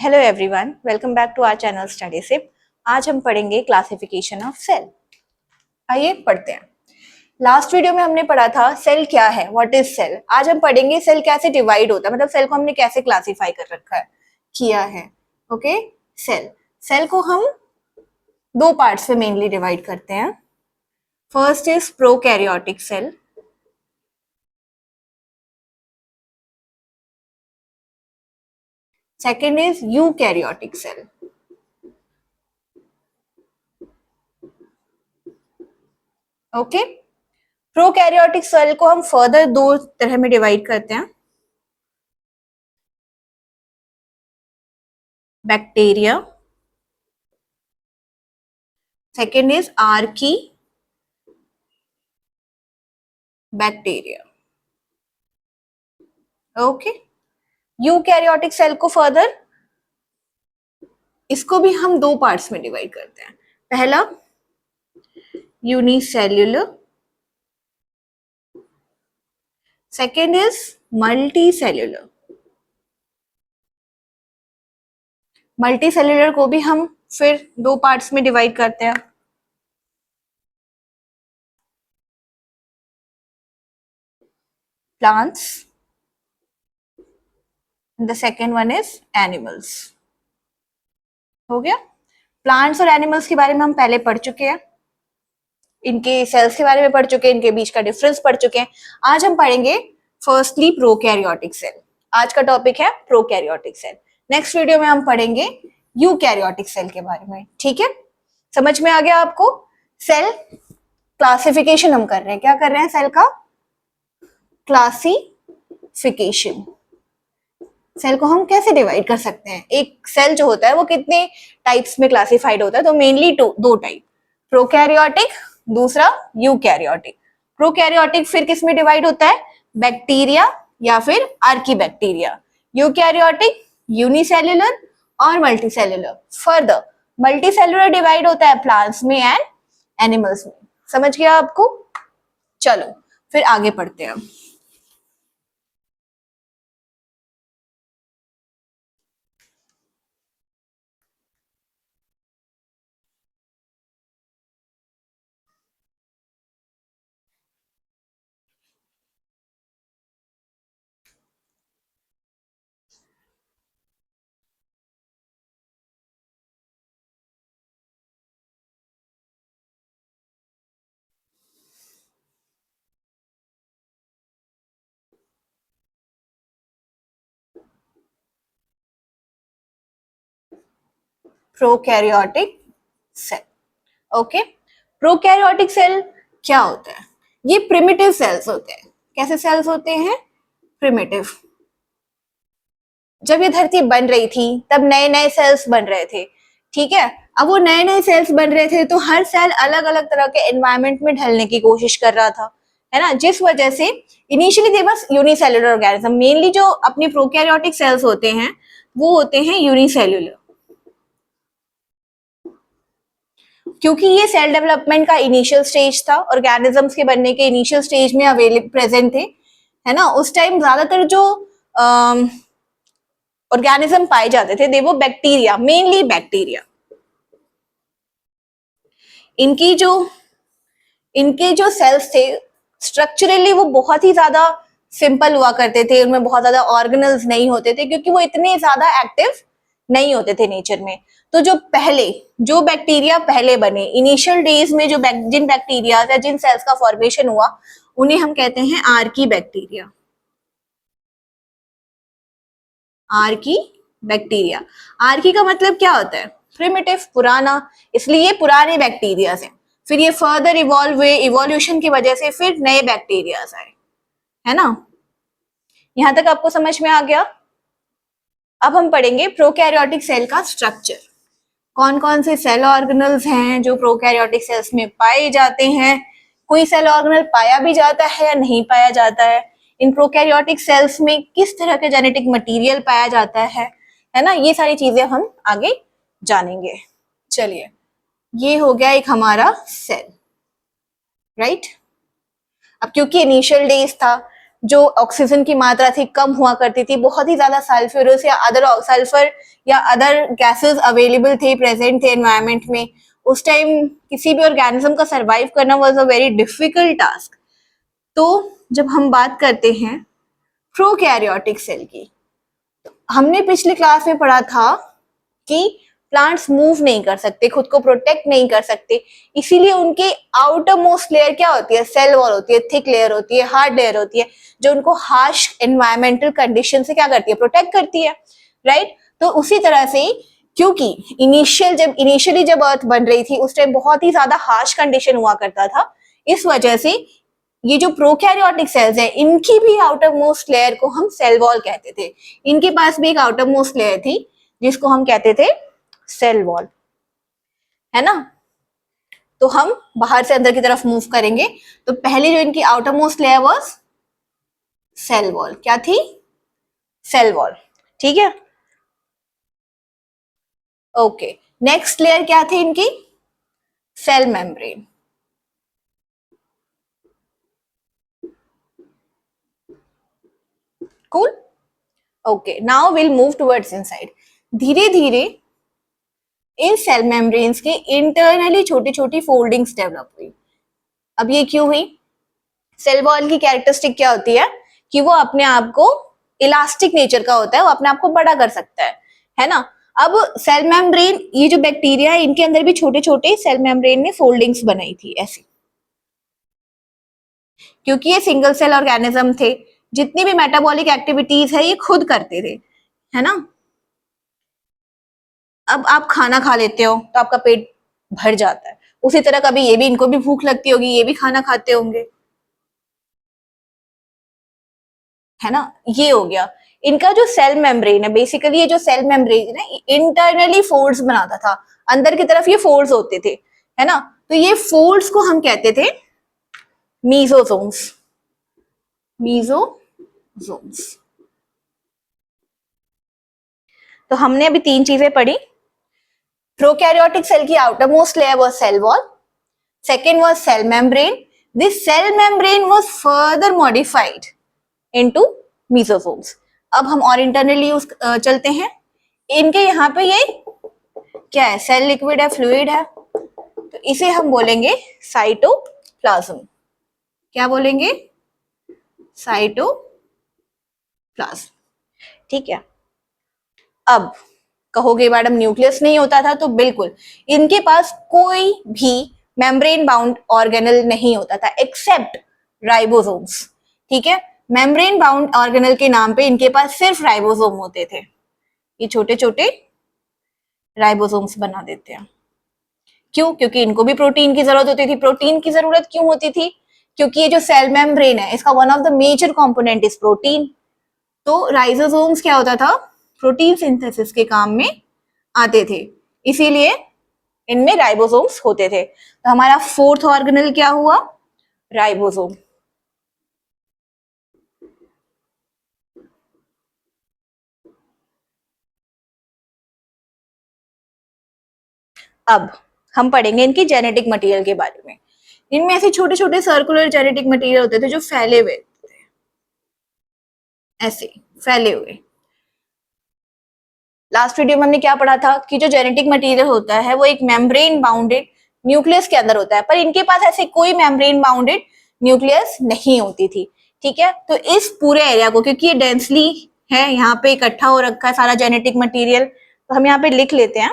Hello everyone, welcome back to our channel study sip. आज हम पढ़ेंगे क्लासिफिकेशन ऑफ सेल। आइए पढ़ते हैं। लास्ट वीडियो में हमने पढ़ा था सेल क्या है, व्हाट इज सेल। आज हम पढ़ेंगे सेल कैसे डिवाइड होता है, मतलब सेल को हमने कैसे क्लासिफाई कर रखा है, किया है। ओके, सेल को हम दो पार्ट्स में मेनली डिवाइड करते हैं। First is prokaryotic cell, second is eukaryotic cell. Okay, prokaryotic cell को हम फर्दर दो तरह में डिवाइड करते हैं, bacteria, second is archaebacteria. Okay, eukaryotic cell को फर्दर इसको भी हम दो पार्ट्स में डिवाइड करते हैं। पहला unicellular, second is multicellular. Multicellular को भी हम फिर दो पार्ट्स में डिवाइड करते हैं। Plants, the second one is animals. हो गया। प्लांट्स और एनिमल्स के बारे में हम पहले पढ़ चुके हैं, इनके सेल्स के बारे में पढ़ चुके हैं, इनके बीच का डिफरेंस पढ़ चुके हैं। आज हम पढ़ेंगे फर्स्टली प्रोकैरियोटिक सेल। आज का टॉपिक है प्रोकैरियोटिक सेल। नेक्स्ट वीडियो में हम पढ़ेंगे यूकैरियोटिक सेल के बारे में। ठीक है, समझ में आ गया आपको? सेल क्लासिफिकेशन हम कर रहे हैं। क्या कर रहे हैं? सेल का क्लासिफिकेशन। सेल को हम कैसे डिवाइड कर सकते हैं? एक सेल जो होता है वो कितने टाइप्स में क्लासिफाइड होता है? तो मेनली दो टाइप, प्रोकैरियोटिक, दूसरा यूकैरियोटिक। प्रोकैरियोटिक फिर किस में डिवाइड होता है? बैक्टीरिया या फिर आर्की बैक्टीरिया। यूकैरियोटिक यूनिसेल्युलर और मल्टीसेल्युलर। फर्दर मल्टीसेल्युलर डिवाइड होता है प्लांट्स में एंड एनिमल्स में। समझ गया आपको? चलो फिर आगे पढ़ते हैं। Prokaryotic cell. Okay, prokaryotic cell क्या होता है? ये प्रिमिटिव सेल्स होते हैं। कैसे सेल्स होते हैं? प्रिमिटिव। जब ये धरती बन रही थी तब नए नए सेल्स बन रहे थे। ठीक है, अब वो नए नए सेल्स बन रहे थे तो हर सेल अलग अलग तरह के एनवायरमेंट में ढलने की कोशिश कर रहा था, है ना। जिस वजह से इनिशियली दे बस यूनिसेल्युलर ऑर्गेनिज्म, मेनली जो अपनी प्रोकैरियोटिक सेल्स होते हैं वो होते हैं यूनिसेल्युलर, क्योंकि ये सेल डेवलपमेंट का इनिशियल स्टेज था, ऑर्गेनिजम्स के बनने के इनिशियल स्टेज में अवेलेबल प्रेजेंट थे, है ना। उस टाइम ज्यादातर जो ऑर्गेनिज्म पाए जाते थे वो बैक्टीरिया, मेनली बैक्टीरिया। इनके जो सेल्स थे स्ट्रक्चरली वो बहुत ही ज्यादा सिंपल हुआ करते थे, उनमें बहुत ज्यादा ऑर्गेनल्स नहीं होते थे क्योंकि वो इतने ज्यादा एक्टिव नहीं होते थे नेचर में। तो जो बैक्टीरिया पहले बने इनिशियल डेज में, जिन बैक्टीरिया या जिन सेल्स का फॉर्मेशन हुआ उन्हें हम कहते हैं Archie bacteria. Archie bacteria. Archie का मतलब क्या होता है? प्रिमिटिव, पुराना, इसलिए पुराने बैक्टीरिया से फिर ये फर्दर इवॉल्व हुए, इवोल्यूशन की वजह से फिर नए बैक्टीरियाज आए, है ना। यहां तक आपको समझ में आ गया? अब हम पढ़ेंगे प्रोकैरियोटिक सेल का स्ट्रक्चर। कौन कौन से सेल ऑर्गेनल्स हैं जो प्रोकैरियोटिक सेल्स में पाए जाते हैं, कोई सेल ऑर्गेनल पाया भी जाता है या नहीं पाया जाता है, इन प्रोकैरियोटिक सेल्स में किस तरह के जेनेटिक मटेरियल पाया जाता है ना। ये सारी चीजें हम आगे जानेंगे। चलिए, ये हो गया एक हमारा सेल, राइट। अब क्योंकि इनिशियल डेज था, जो ऑक्सीजन की मात्रा थी कम हुआ करती थी, बहुत ही ज्यादा सल्फ्यूरस या अदर सल्फर या अदर गैसेस अवेलेबल थे, प्रेजेंट थे एनवायरमेंट में। उस टाइम किसी भी ऑर्गेनिज्म का सर्वाइव करना was a very difficult task. तो जब हम बात करते हैं प्रोकैरियोटिक सेल की, तो हमने पिछले क्लास में पढ़ा था कि प्लांट्स मूव नहीं कर सकते, खुद को प्रोटेक्ट नहीं कर सकते, इसीलिए उनके आउटर मोस्ट लेयर क्या होती है, सेल वॉल होती है, थिक लेयर होती है, हार्ड लेयर होती है, जो उनको हार्श एनवायरमेंटल कंडीशन से क्या करती है, प्रोटेक्ट करती है, राइट। तो उसी तरह से क्योंकि इनिशियली जब अर्थ बन रही थी उस टाइम बहुत ही ज्यादा हार्श कंडीशन हुआ करता था, इस वजह से ये जो प्रोकैरियोटिक सेल्स है इनकी भी आउटर मोस्ट लेयर को हम सेल वॉल कहते थे। इनके पास भी एक आउटर मोस्ट लेयर थी जिसको हम कहते थे सेल वॉल, है ना। तो हम बाहर से अंदर की तरफ मूव करेंगे, तो पहले जो इनकी outermost layer was cell wall, क्या थी, सेल वॉल, ठीक है। ओके, नेक्स्ट लेयर क्या थी इनकी, cell membrane. Cool, okay, now will move towards inside. धीरे धीरे इन सेल मेम्ब्रेन्स के इंटरनली छोटी छोटी फोल्डिंग्स डेवलप हुई। अब ये क्यों हुई, सेल वॉल की कैरेक्टरिस्टिक क्या होती है कि वो अपने आप को इलास्टिक नेचर का होता है, वो अपने आप को बड़ा कर सकता है ना। अब सेल मेम्ब्रेन, ये जो बैक्टीरिया है इनके अंदर भी छोटे छोटे सेल मेम्ब्रेन ने फोल्डिंग्स बनाई थी ऐसी, क्योंकि ये सिंगल सेल ऑर्गेनिज्म थे, जितनी भी मेटाबॉलिक एक्टिविटीज है ये खुद करते थे, है ना। अब आप खाना खा लेते हो तो आपका पेट भर जाता है, उसी तरह कभी ये भी, इनको भी भूख लगती होगी, ये भी खाना खाते होंगे, है ना। ये हो गया इनका जो सेल मेम्ब्रेन है, बेसिकली ये जो सेल मेम्ब्रेन है इंटरनली फोल्ड्स बनाता था, अंदर की तरफ ये फोल्ड्स होते थे, है ना। तो ये फोल्ड्स को हम कहते थे मीजोसोम्स, मीजोसोम्स। तो हमने अभी तीन चीजें पढ़ी, प्रोकैरियोटिक सेल की outermost layer was cell wall, second was cell membrane, this cell membrane was further modified into mesosomes. अब हम और इंटरनली यूज चलते हैं, इनके यहाँ पे ये क्या है, सेल लिक्विड है, फ्लूइड है, तो इसे हम बोलेंगे साइटोप्लाज्म। क्या बोलेंगे, साइटोप्लाज्म, ठीक है। अब कहोगे मैडम न्यूक्लियस नहीं होता था, तो बिल्कुल इनके पास कोई भी मेम्ब्रेन बाउंड ऑर्गेनल नहीं होता था एक्सेप्ट राइबोसोम्स, ठीक है। मेम्ब्रेन बाउंड ऑर्गेनल के नाम पे इनके पास सिर्फ राइबोसोम होते थे, ये छोटे छोटे राइबोसोम्स बना देते हैं। क्यों, क्योंकि इनको भी प्रोटीन की जरूरत होती थी। प्रोटीन की जरूरत क्यों होती थी, क्योंकि ये जो सेल मेम्ब्रेन है इसका one of the major component is protein. तो राइबोसोम्स क्या होता था, प्रोटीन सिंथेसिस के काम में आते थे, इसीलिए इनमें राइबोसोम्स होते थे। तो हमारा फोर्थ ऑर्गेनल क्या हुआ, राइबोसोम। अब हम पढ़ेंगे इनकी जेनेटिक मटेरियल के बारे में। इनमें ऐसे छोटे छोटे सर्कुलर जेनेटिक मटेरियल होते थे जो फैले हुए थे, ऐसे फैले हुए। लास्ट वीडियो में हमने क्या पढ़ा था कि जो जेनेटिक मटेरियल होता है वो एक मेम्ब्रेन बाउंडेड न्यूक्लियस के अंदर होता है, पर इनके पास ऐसे कोई मेम्ब्रेन बाउंडेड न्यूक्लियस नहीं होती थी, ठीक है। तो इस पूरे एरिया को, क्योंकि ये डेंसली है, यहाँ पे इकट्ठा हो रखा है सारा जेनेटिक मटेरियल, तो हम यहाँ पे लिख लेते हैं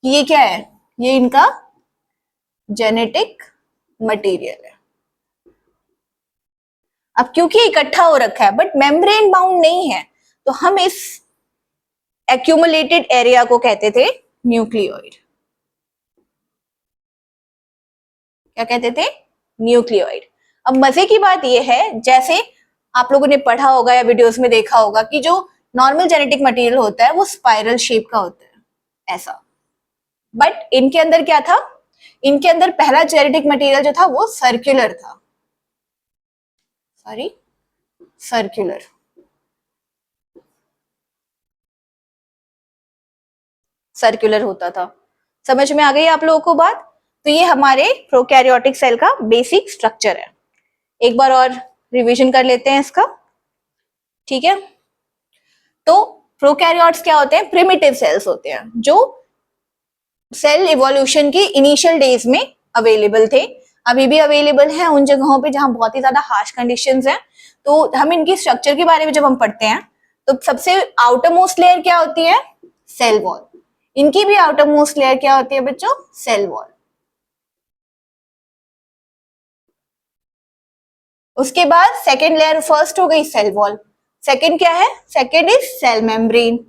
कि ये क्या है, ये इनका जेनेटिक मटेरियल है। अब क्योंकि इकट्ठा हो रखा है बट मेम्ब्रेन बाउंड नहीं है, तो हम इस एक्यूमुलेटेड एरिया को कहते थे न्यूक्लियोइड। क्या कहते थे, न्यूक्लियोइड। अब मजे की बात यह है, जैसे आप लोगों ने पढ़ा होगा या वीडियोस में देखा होगा कि जो नॉर्मल जेनेटिक मटेरियल होता है वो स्पाइरल शेप का होता है ऐसा, बट इनके अंदर क्या था, इनके अंदर पहला जेनेटिक मटेरियल जो था वो सर्कुलर था, सॉरी सर्कुलर। सर्कुलर होता था। समझ में आ गई आप लोगों को बात। तो ये हमारे प्रोकैरियोटिक सेल का बेसिक स्ट्रक्चर है। एक बार और रिवीजन कर लेते हैं इसका, ठीक है। तो प्रोकैरियोट्स क्या होते हैं? प्रिमिटिव सेल्स होते हैं जो सेल इवोल्यूशन की इनिशियल डेज में अवेलेबल थे, अभी भी अवेलेबल हैं उन जगहों पे जहां बहुत ही ज्यादा हार्श कंडीशंस हैं। तो हम इनकी स्ट्रक्चर के बारे में जब हम पढ़ते हैं तो सबसे आउटर मोस्ट लेयर क्या होती है? Cell wall. इनकी भी आउटर मोस्ट लेयर क्या होती है बच्चों? Cell wall. उसके बाद सेकेंड लेयर, फर्स्ट हो गई सेल वॉल, सेकेंड क्या है? Second is cell membrane,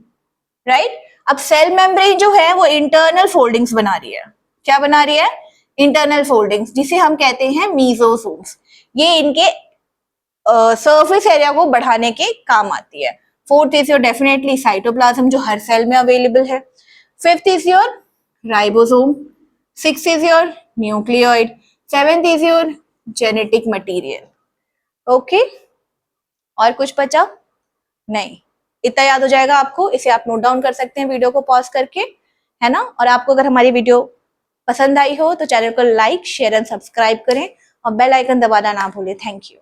right. अब सेल मेम्ब्रेन जो है वो इंटरनल फोल्डिंग्स बना रही है। क्या बना रही है? इंटरनल फोल्डिंग्स, जिसे हम कहते हैं मीजोसोम्स। ये इनके सरफेस एरिया को बढ़ाने के काम आती है। Fourth is your definitely cytoplasm जो हर सेल में अवेलेबल है। Fifth is your ribosome. Six is your nucleoid. Seventh is your genetic material. Okay, और कुछ बचा? नहीं, इतना याद हो जाएगा आपको। इसे आप नोट डाउन कर सकते हैं वीडियो को पॉज करके, है ना। और आपको अगर हमारी वीडियो पसंद आई हो तो चैनल को लाइक, शेयर एंड सब्सक्राइब करें और बेल आइकन दबाना ना भूलें। Thank you.